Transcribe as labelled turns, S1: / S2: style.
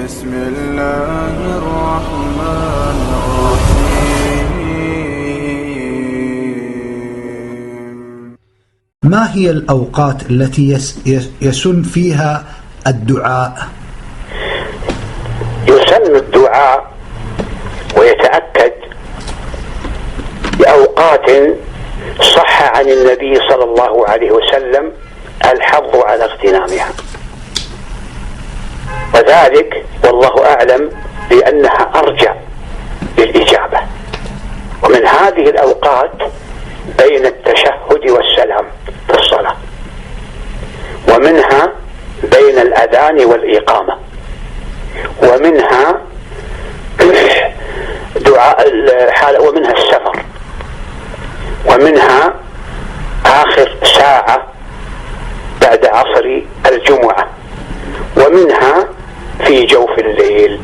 S1: بسم الله الرحمن الرحيم.
S2: ما هي الأوقات التي يسن فيها الدعاء؟
S3: يسن الدعاء ويتأكد بأوقات صح عن النبي صلى الله عليه وسلم الحظ على اغتنامها، وذلك والله أعلم لأنها أرجع للإجابة. ومن هذه الأوقات بين التشهد والسلام في الصلاة، ومنها بين الأذان والإقامة، ومنها دعاء الحالة، ومنها السفر، ومنها آخر ساعة بعد عصر الجمعة، ومنها في جوف الليل.